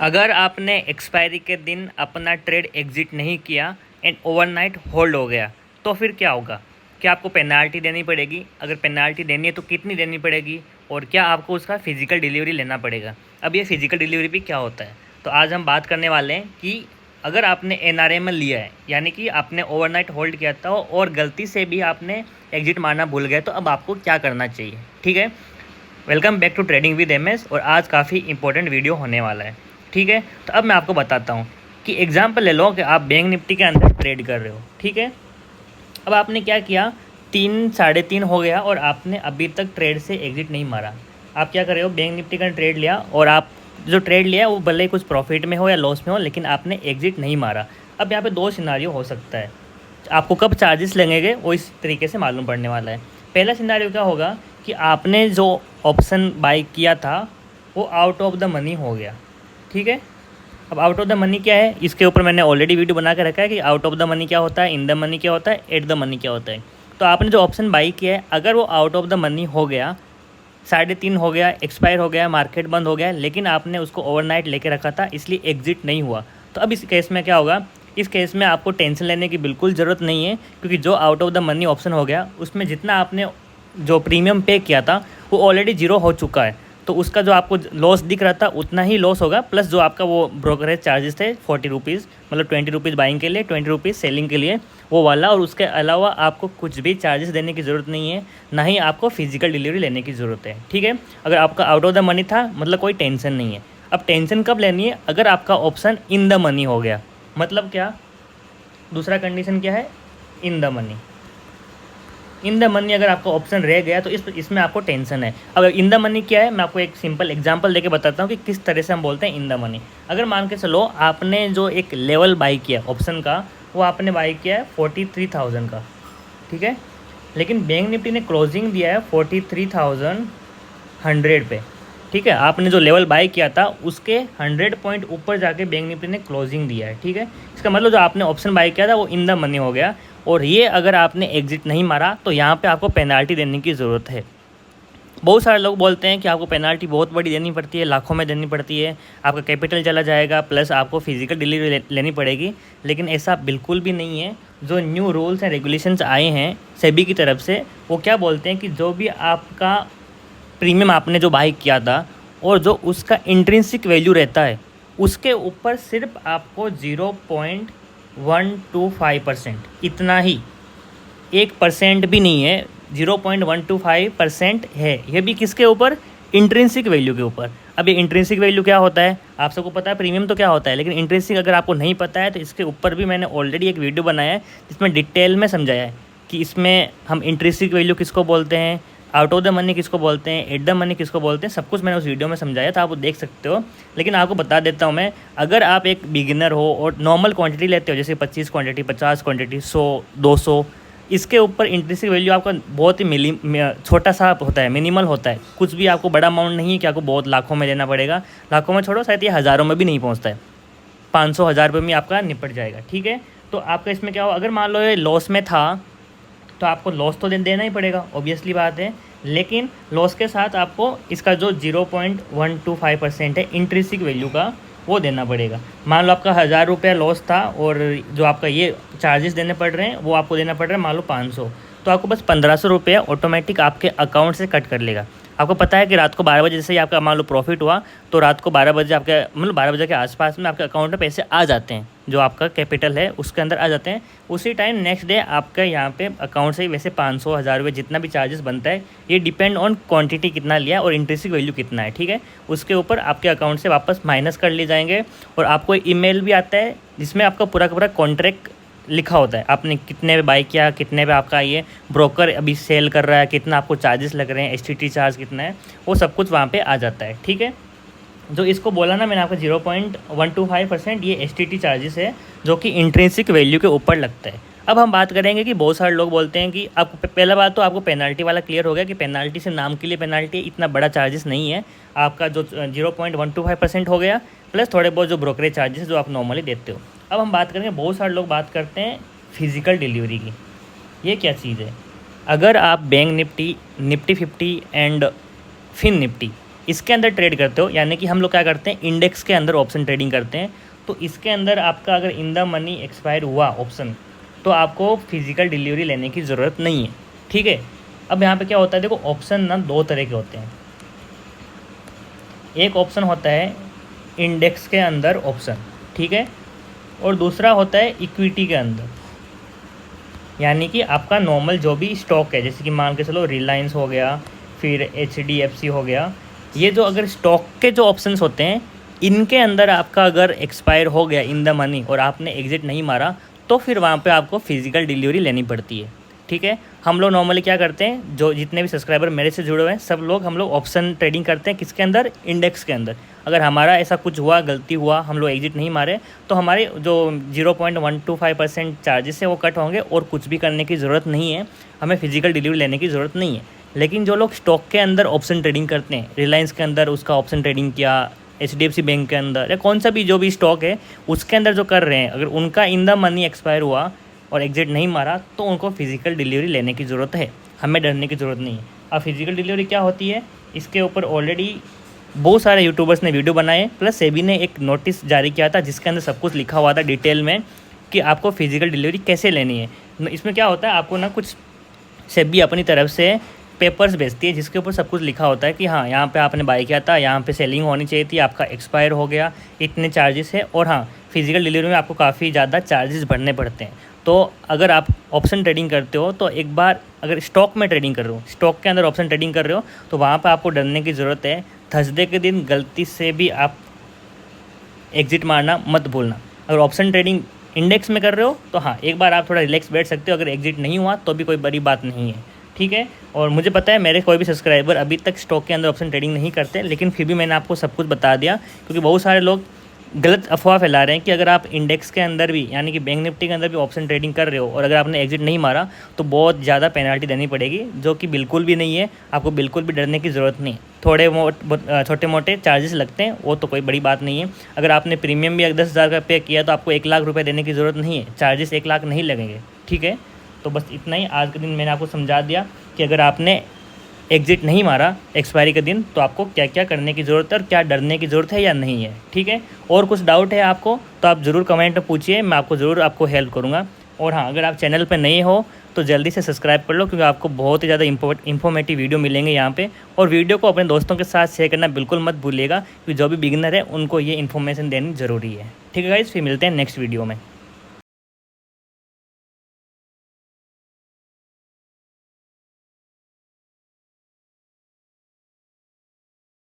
अगर आपने एक्सपायरी के दिन अपना ट्रेड एग्जिट नहीं किया एंड ओवरनाइट होल्ड हो गया तो फिर क्या होगा? क्या आपको पेनाल्टी देनी पड़ेगी? अगर पेनाल्टी देनी है तो कितनी देनी पड़ेगी? और क्या आपको उसका फ़िज़िकल डिलीवरी लेना पड़ेगा? अब ये फ़िज़िकल डिलीवरी भी क्या होता है, तो आज हम बात करने वाले हैं कि अगर आपने NRML लिया है, यानी कि आपने ओवरनाइट होल्ड किया था और गलती से भी आपने एग्जिट मारना भूल गए, तो अब आपको क्या करना चाहिए। ठीक है, welcome back to trading with MS। और आज काफ़ी इंपॉर्टेंट वीडियो होने वाला है। ठीक है, तो अब मैं आपको बताता हूँ कि एग्जांपल ले लो कि आप बैंक निफ्टी के अंदर ट्रेड कर रहे हो। ठीक है, अब आपने क्या किया, 3 साढ़े 3 हो गया और आपने अभी तक ट्रेड से एग्जिट नहीं मारा। आप क्या कर रहे हो, बैंक निफ्टी का ट्रेड लिया और आप जो ट्रेड लिया वो भले ही कुछ प्रॉफिट में हो या लॉस में हो, लेकिन आपने एग्जिट नहीं मारा। अब यहाँ पे दो सिनारियो हो सकता है, आपको कब चार्जेस लगेंगे वो इस तरीके से मालूम पड़ने वाला है। पहला सिनारियो क्या होगा कि आपने जो ऑप्शन बाई किया था वो आउट ऑफ द मनी हो गया। ठीक है, अब आउट ऑफ द मनी क्या है, इसके ऊपर मैंने ऑलरेडी वीडियो बना के रखा है कि आउट ऑफ द मनी क्या होता है, इन द मनी क्या होता है, एट द मनी क्या होता है। तो आपने जो ऑप्शन बाई किया है, अगर वो आउट ऑफ द मनी हो गया, 3:30 हो गया, एक्सपायर हो गया, मार्केट बंद हो गया, लेकिन आपने उसको ओवरनाइट लेके रखा था इसलिए एग्जिट नहीं हुआ, तो अब इस केस में क्या होगा, इस केस में आपको टेंशन लेने की बिल्कुल ज़रूरत नहीं है, क्योंकि जो out of the money option हो गया उसमें जितना आपने जो प्रीमियम पे किया था वो ऑलरेडी जीरो हो चुका है। तो उसका जो आपको लॉस दिख रहा था उतना ही लॉस होगा, प्लस जो आपका वो ब्रोकरेज चार्जेस थे 40 रुपीज़, मतलब 20 रुपीज़ बाइंग के लिए, 20 रुपीज़ सेलिंग के लिए, वो वाला। और उसके अलावा आपको कुछ भी चार्जेस देने की ज़रूरत नहीं है, ना ही आपको फिजिकल डिलीवरी लेने की ज़रूरत है। ठीक है, अगर आपका आउट ऑफ द मनी था मतलब कोई टेंशन नहीं है। अब टेंशन कब लेनी है, अगर आपका ऑप्शन इन द मनी हो गया। मतलब क्या, दूसरा कंडीशन क्या है, in the money. In the money अगर आपका ऑप्शन रह गया तो इसमें आपको टेंशन है। अब इन द मनी क्या है, मैं आपको एक सिंपल एग्जांपल देके बताता हूँ कि किस तरह से हम बोलते हैं इन द मनी। अगर मान के चलो आपने जो एक लेवल बाई किया ऑप्शन का, वो आपने बाई किया है 43,000 का। ठीक है, लेकिन बैंक निफ्टी ने क्लोजिंग दिया है 43,100 पे। ठीक है, आपने जो लेवल बाई किया था उसके 100 पॉइंट ऊपर जाके बैंक निफ्टी ने क्लोजिंग दिया है। ठीक है, इसका मतलब जो आपने ऑप्शन बाई किया था वो इन द मनी हो गया, और ये अगर आपने एग्जिट नहीं मारा तो यहाँ पे आपको पेनाल्टी देने की ज़रूरत है। बहुत सारे लोग बोलते हैं कि आपको पेनाल्टी बहुत बड़ी देनी पड़ती है, लाखों में देनी पड़ती है, आपका कैपिटल चला जाएगा, प्लस आपको फिजिकल डिलीवरी लेनी पड़ेगी, लेकिन ऐसा बिल्कुल भी नहीं है। जो न्यू रूल्स एंड रेगुलेशंस आए हैं सेबी की तरफ से, वो क्या बोलते हैं कि जो भी आपका प्रीमियम आपने जो बाई किया था और जो उसका इंट्रिंसिक वैल्यू रहता है उसके ऊपर सिर्फ आपको 0.125%, इतना ही, 1% भी नहीं है, 0.125% है। ये भी किसके ऊपर, इंट्रिंसिक वैल्यू के ऊपर। अब ये इंट्रिंसिक वैल्यू क्या होता है आप सबको पता है, प्रीमियम तो क्या होता है, लेकिन इंट्रिंसिक अगर आपको नहीं पता है तो इसके ऊपर भी मैंने ऑलरेडी एक वीडियो बनाया है जिसमें डिटेल में समझाया है कि इसमें हम इंट्रिंसिक वैल्यू किसको बोलते हैं, आउट ऑफ द मनी किसको बोलते हैं, एट द मनी किसको बोलते हैं, सब कुछ मैंने उस वीडियो में समझाया था, आप वो देख सकते हो। लेकिन आपको बता देता हूँ मैं, अगर आप एक बिगिनर हो और नॉर्मल क्वांटिटी लेते हो, जैसे 25 क्वांटिटी, 50 क्वांटिटी, 100, 200, इसके ऊपर इंट्रिंसिक वैल्यू आपका बहुत ही छोटा सा होता है, मिनिमल होता है, कुछ भी आपको बड़ा अमाउंट नहीं है कि आपको बहुत लाखों में देना पड़ेगा। लाखों में छोड़ो, शायद ये हज़ारों में भी नहीं पहुँचता है, 500-1000 रुपये में आपका निपट जाएगा। ठीक है, तो आपका इसमें क्या हो, अगर मान लो ये लॉस में था तो आपको लॉस तो देना ही पड़ेगा, ऑब्वियसली बात है, लेकिन लॉस के साथ आपको इसका जो 0.125% है इंट्रिंसिक वैल्यू का, वो देना पड़ेगा। मान लो आपका 1000 रुपया लॉस था और जो आपका ये चार्जेस देने पड़ रहे हैं वो आपको देना पड़ रहा है मान लो 500, तो आपको बस 1500 रुपया ऑटोमेटिक आपके अकाउंट से कट कर लेगा। आपको पता है कि रात को 12 बजे से ही आपका मान लो प्रॉफिट हुआ तो रात को 12 बजे आपके, मतलब 12 बजे के आसपास में आपके अकाउंट में पैसे आ जाते हैं, जो आपका कैपिटल है उसके अंदर आ जाते हैं। उसी टाइम नेक्स्ट डे आपका यहाँ पे अकाउंट से ही वैसे 500, 1000 रुपये जितना भी चार्जेस बनता है, ये डिपेंड ऑन क्वांटिटी कितना लिया और इंट्रिंसिक वैल्यू कितना है। ठीक है, उसके ऊपर आपके अकाउंट से वापस माइनस कर लिए जाएंगे और आपको ईमेल भी आता है जिसमें आपका पूरा का पूरा कॉन्ट्रैक्ट लिखा होता है, आपने कितने पे बाई किया, कितने पे आपका ये ब्रोकर अभी सेल कर रहा है, कितना आपको चार्जेस लग रहे हैं, STT चार्ज कितना है, वो सब कुछ वहाँ पे आ जाता है। ठीक है, जो इसको बोला ना मैंने आपको 0.125%, ये STT चार्जेस है जो कि इंट्रिंसिक वैल्यू के ऊपर लगता है। अब हम बात करेंगे कि बहुत सारे लोग बोलते हैं कि आपको, पहला बात तो आपको पेनाल्टी वाला क्लियर हो गया कि पेनाल्टी से नाम के लिए पेनाल्टी, इतना बड़ा चार्जेस नहीं है आपका, जो 0.125% हो गया, प्लस थोड़े बहुत जो ब्रोकरेज चार्जेस जो आप नॉर्मली देते हो। अब हम बात करेंगे, बहुत सारे लोग बात करते हैं फिजिकल डिलीवरी की। ये क्या चीज़ है, अगर आप Bank Nifty, Nifty 50 and Fin Nifty, इसके अंदर ट्रेड करते हो, यानी कि हम लोग क्या करते हैं, इंडेक्स के अंदर ऑप्शन ट्रेडिंग करते हैं, तो इसके अंदर आपका अगर इन द मनी एक्सपायर हुआ ऑप्शन, तो आपको फिजिकल डिलीवरी लेने की ज़रूरत नहीं है। ठीक है, अब यहाँ पे क्या होता है, देखो ऑप्शन ना दो तरह के होते हैं। एक ऑप्शन होता है इंडेक्स के अंदर ऑप्शन, ठीक है, और दूसरा होता है इक्विटी के अंदर, यानी कि आपका नॉर्मल जो भी स्टॉक है, जैसे कि मान के चलो रिलायंस हो गया, फिर HDFC हो गया, ये जो अगर स्टॉक के जो ऑप्शंस होते हैं, इनके अंदर आपका अगर एक्सपायर हो गया इन द मनी और आपने एग्जिट नहीं मारा, तो फिर वहाँ पे आपको फिजिकल डिलीवरी लेनी पड़ती है। ठीक है, हम लोग नॉर्मली क्या करते हैं, जो जितने भी सब्सक्राइबर मेरे से जुड़े हुए हैं सब लोग, हम लोग ऑप्शन ट्रेडिंग करते हैं, किसके अंदर, इंडेक्स के अंदर। अगर हमारा ऐसा कुछ हुआ, गलती हुआ, हम लोग एग्जिट नहीं मारे, तो हमारे जो 0.125% चार्जेस है वो कट होंगे, और कुछ भी करने की ज़रूरत नहीं है, हमें फिजिकल डिलीवरी लेने की ज़रूरत नहीं है। लेकिन जो लोग स्टॉक के अंदर ऑप्शन ट्रेडिंग करते हैं, रिलायंस के अंदर उसका ऑप्शन ट्रेडिंग किया, HDFC बैंक के अंदर, या कौन सा भी जो भी स्टॉक है उसके अंदर जो कर रहे हैं, अगर उनका इन द मनी एक्सपायर हुआ और एग्जिट नहीं मारा, तो उनको फिजिकल डिलीवरी लेने की ज़रूरत है, हमें डरने की ज़रूरत नहीं है। अब फिजिकल डिलीवरी क्या होती है, इसके ऊपर ऑलरेडी बहुत सारे यूट्यूबर्स ने वीडियो बनाए, प्लस सेबी ने एक नोटिस जारी किया था जिसके अंदर सब कुछ लिखा हुआ था डिटेल में कि आपको फिजिकल डिलीवरी कैसे लेनी है। इसमें क्या होता है, आपको ना कुछ सेबी अपनी तरफ से पेपर्स भेजती है जिसके ऊपर सब कुछ लिखा होता है कि हाँ, यहाँ पे आपने बाई किया था, यहाँ पे सेलिंग होनी चाहिए थी, आपका एक्सपायर हो गया, इतने चार्जेस है, और हाँ, फिजिकल डिलीवरी में आपको काफ़ी ज़्यादा चार्जेस भरने पड़ते हैं। तो अगर आप ऑप्शन ट्रेडिंग करते हो, तो एक बार अगर स्टॉक में ट्रेडिंग कर रहे हो, स्टॉक के अंदर ऑप्शन ट्रेडिंग कर रहे हो, तो वहाँ पर आपको डरने की ज़रूरत है। थर्सडे के दिन गलती से भी आप एग्जिट मारना मत भूलना। अगर ऑप्शन ट्रेडिंग इंडेक्स में कर रहे हो, तो हाँ, एक बार आप थोड़ा रिलैक्स बैठ सकते हो, अगर एग्जिट नहीं हुआ तो भी कोई बड़ी बात नहीं है। ठीक है, और मुझे पता है मेरे कोई भी सब्सक्राइबर अभी तक स्टॉक के अंदर ऑप्शन ट्रेडिंग नहीं करते, लेकिन फिर भी मैंने आपको सब कुछ बता दिया, क्योंकि बहुत सारे लोग गलत अफवाह फैला रहे हैं कि अगर आप इंडेक्स के अंदर भी, यानी कि बैंक निफ्टी के अंदर भी ऑप्शन ट्रेडिंग कर रहे हो और अगर आपने एग्जिट नहीं मारा, तो बहुत ज़्यादा पेनल्टी देनी पड़ेगी, जो कि बिल्कुल भी नहीं है। आपको बिल्कुल भी डरने की ज़रूरत नहीं। छोटे मोटे चार्जेस लगते हैं, वो तो कोई बड़ी बात नहीं है। अगर आपने प्रीमियम भी 10,000 का पे किया, तो आपको 1 लाख रुपये देने की ज़रूरत नहीं है, चार्जेस 1 लाख नहीं लगेंगे। ठीक है, तो बस इतना ही आज के दिन मैंने आपको समझा दिया कि अगर आपने एग्जिट नहीं मारा एक्सपायरी के दिन, तो आपको क्या क्या करने की ज़रूरत है और क्या डरने की ज़रूरत है या नहीं है। ठीक है, और कुछ डाउट है आपको तो आप ज़रूर कमेंट में पूछिए, मैं आपको ज़रूर आपको हेल्प करूँगा। और हाँ, अगर आप चैनल पर नए हो तो जल्दी से सब्सक्राइब कर लो, क्योंकि आपको बहुत ही ज़्यादा इंफॉर्मेटिव वीडियो मिलेंगे यहाँ पे। और वीडियो को अपने दोस्तों के साथ शेयर करना बिल्कुल मत भूलिएगा, क्योंकि जो भी बिगिनर है उनको ये इन्फॉर्मेशन देनी ज़रूरी है। ठीक है गाइस, फिर मिलते हैं नेक्स्ट वीडियो में।